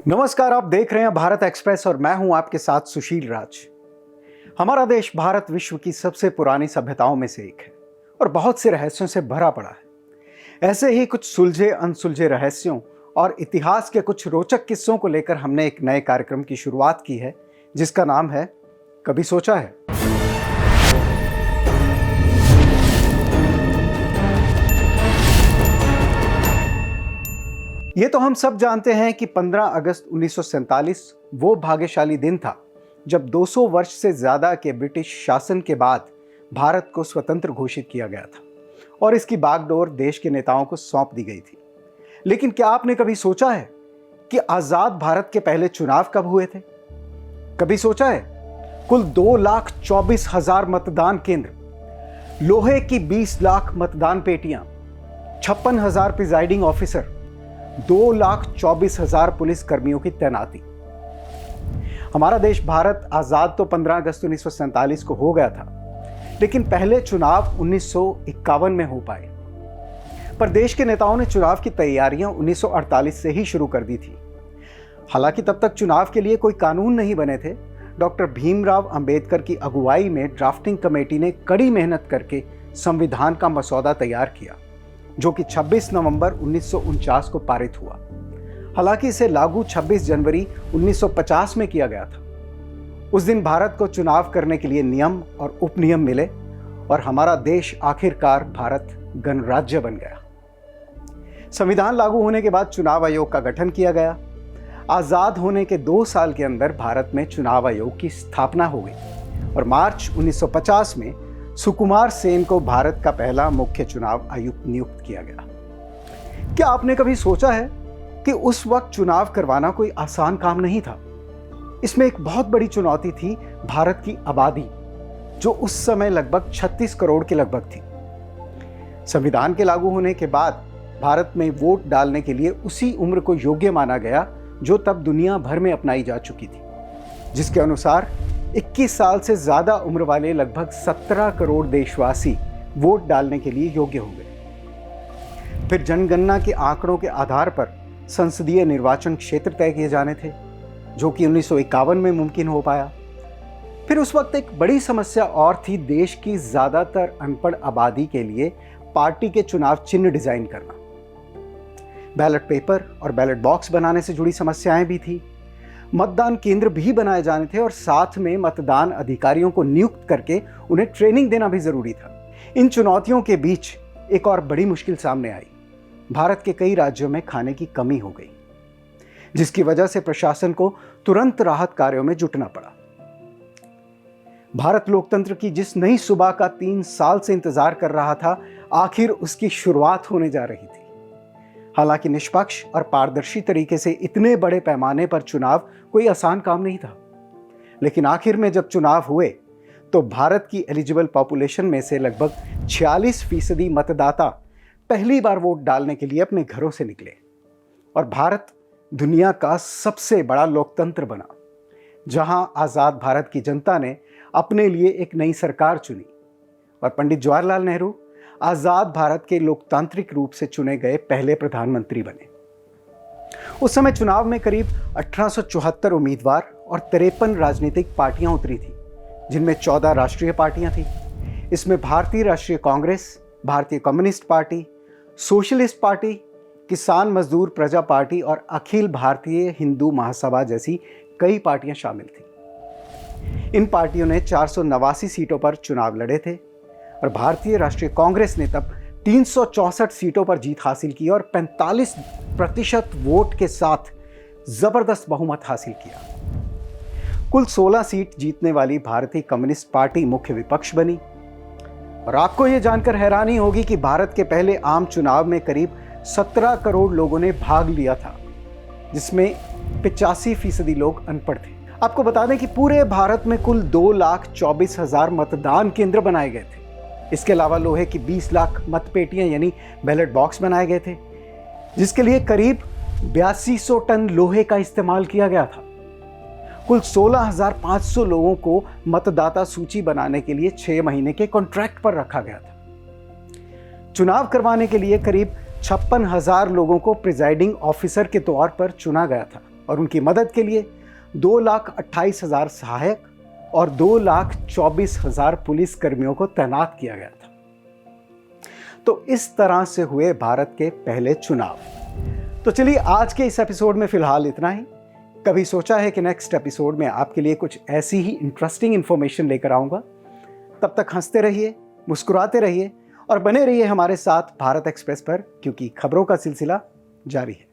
नमस्कार, आप देख रहे हैं भारत एक्सप्रेस और मैं हूं आपके साथ सुशील राज। हमारा देश भारत विश्व की सबसे पुरानी सभ्यताओं में से एक है और बहुत से रहस्यों से भरा पड़ा है। ऐसे ही कुछ सुलझे अनसुलझे रहस्यों और इतिहास के कुछ रोचक किस्सों को लेकर हमने एक नए कार्यक्रम की शुरुआत की है जिसका नाम है कभी सोचा है। ये तो हम सब जानते हैं कि 15 अगस्त 1947 वो भाग्यशाली दिन था जब 200 वर्ष से ज्यादा के ब्रिटिश शासन के बाद भारत को स्वतंत्र घोषित किया गया था और इसकी बागडोर देश के नेताओं को सौंप दी गई थी। लेकिन क्या आपने कभी सोचा है कि आजाद भारत के पहले चुनाव कब हुए थे? कभी सोचा है कुल 2,24,000 मतदान केंद्र, लोहे की 20 लाख मतदान पेटियां, 56,000 प्रिजाइडिंग ऑफिसर, 2,24,000 पुलिस कर्मियों की तैनाती। हमारा देश भारत आजाद तो 15 अगस्त 1947 को हो गया था, लेकिन पहले चुनाव 1951 में हो पाए। पर देश के नेताओं ने चुनाव की तैयारियां 1948 से ही शुरू कर दी थी। हालांकि तब तक चुनाव के लिए कोई कानून नहीं बने थे। डॉक्टर भीमराव अंबेडकर की अगुवाई में ड्राफ्टिंग कमेटी ने कड़ी मेहनत करके संविधान का मसौदा तैयार किया, जो कि 26 नवंबर 1949 को पारित हुआ। हालांकि इसे लागू 26 जनवरी 1950 में किया गया था। उस दिन भारत को चुनाव करने के लिए नियम और उपनियम मिले और हमारा देश आखिरकार भारत गणराज्य बन गया। संविधान लागू होने के बाद चुनाव आयोग का गठन किया गया। आजाद होने के 2 साल के अंदर भारत में चुनाव आयोग की स्थापना हो गई और मार्च 1950 में सुकुमार सेन को भारत का पहला मुख्य चुनाव आयुक्त नियुक्त किया गया। क्या आपने कभी सोचा है कि उस वक्त चुनाव करवाना कोई आसान काम नहीं था? इसमें एक बहुत बड़ी चुनौती थी भारत की आबादी, जो उस समय लगभग 36 करोड़ के लगभग थी। संविधान के लागू होने के बाद भारत में वोट डालने के लिए उसी उम्र को योग्य माना गया जो तब दुनिया भर में अपनाई जा चुकी थी, जिसके अनुसार 21 साल से ज्यादा उम्र वाले लगभग 17 करोड़ देशवासी वोट डालने के लिए योग्य हो गए। फिर जनगणना के आंकड़ों के आधार पर संसदीय निर्वाचन क्षेत्र तय किए जाने थे, जो कि 1951 में मुमकिन हो पाया। फिर उस वक्त एक बड़ी समस्या और थी देश की ज्यादातर अनपढ़ आबादी के लिए पार्टी के चुनाव चिन्ह डिजाइन करना। बैलेट पेपर और बैलेट बॉक्स बनाने से जुड़ी समस्याएं भी थी। मतदान केंद्र भी बनाए जाने थे और साथ में मतदान अधिकारियों को नियुक्त करके उन्हें ट्रेनिंग देना भी जरूरी था। इन चुनौतियों के बीच एक और बड़ी मुश्किल सामने आई। भारत के कई राज्यों में खाने की कमी हो गई, जिसकी वजह से प्रशासन को तुरंत राहत कार्यों में जुटना पड़ा। भारत लोकतंत्र की जिस नई सुबह का 3 साल से इंतजार कर रहा था, आखिर उसकी शुरुआत होने जा रही थी। हालांकि निष्पक्ष और पारदर्शी तरीके से इतने बड़े पैमाने पर चुनाव कोई आसान काम नहीं था, लेकिन आखिर में जब चुनाव हुए तो भारत की एलिजिबल पॉपुलेशन में से लगभग 46% मतदाता पहली बार वोट डालने के लिए अपने घरों से निकले और भारत दुनिया का सबसे बड़ा लोकतंत्र बना, जहां आजाद भारत की जनता ने अपने लिए एक नई सरकार चुनी और पंडित जवाहरलाल नेहरू आजाद भारत के लोकतांत्रिक रूप से चुने गए पहले प्रधानमंत्री बने। उस समय चुनाव में करीब 1874 उम्मीदवार और 53 राजनीतिक पार्टियां उतरी थी, जिनमें 14 राष्ट्रीय पार्टियां थी। इसमें भारतीय राष्ट्रीय कांग्रेस, भारतीय कम्युनिस्ट पार्टी, सोशलिस्ट पार्टी, किसान मजदूर प्रजा पार्टी और अखिल भारतीय हिंदू महासभा जैसी कई पार्टियां शामिल थी। इन पार्टियों ने 489 सीटों पर चुनाव लड़े थे और भारतीय राष्ट्रीय कांग्रेस ने तब 364 सीटों पर जीत हासिल की और 45% वोट के साथ जबरदस्त बहुमत हासिल किया। कुल 16 सीट जीतने वाली भारतीय कम्युनिस्ट पार्टी मुख्य विपक्ष बनी। और आपको यह जानकर हैरानी होगी कि भारत के पहले आम चुनाव में करीब 17 करोड़ लोगों ने भाग लिया था, जिसमें 85% लोग अनपढ़ थे। आपको बता दें कि पूरे भारत में कुल 2,24,000 मतदान केंद्र बनाए गए थे। इसके अलावा लोहे की 20 लाख मतपेटियां यानी बैलेट बॉक्स बनाए गए थे, जिसके लिए करीब 8200 टन लोहे का इस्तेमाल किया गया था। कुल 16,500 लोगों को मतदाता सूची बनाने के लिए 6 महीने के कॉन्ट्रैक्ट पर रखा गया था। चुनाव करवाने के लिए करीब 56,000 लोगों को प्रिजाइडिंग ऑफिसर के तौर पर चुना गया था और उनकी मदद के लिए 2,28,000 सहायक और 2,24,000 पुलिस कर्मियों को तैनात किया गया था। तो इस तरह से हुए भारत के पहले चुनाव। तो चलिए आज के इस एपिसोड में फिलहाल इतना ही। कभी सोचा है कि नेक्स्ट एपिसोड में आपके लिए कुछ ऐसी ही इंटरेस्टिंग इंफॉर्मेशन लेकर आऊंगा। तब तक हंसते रहिए, मुस्कुराते रहिए और बने रहिए हमारे साथ भारत एक्सप्रेस पर, क्योंकि खबरों का सिलसिला जारी है।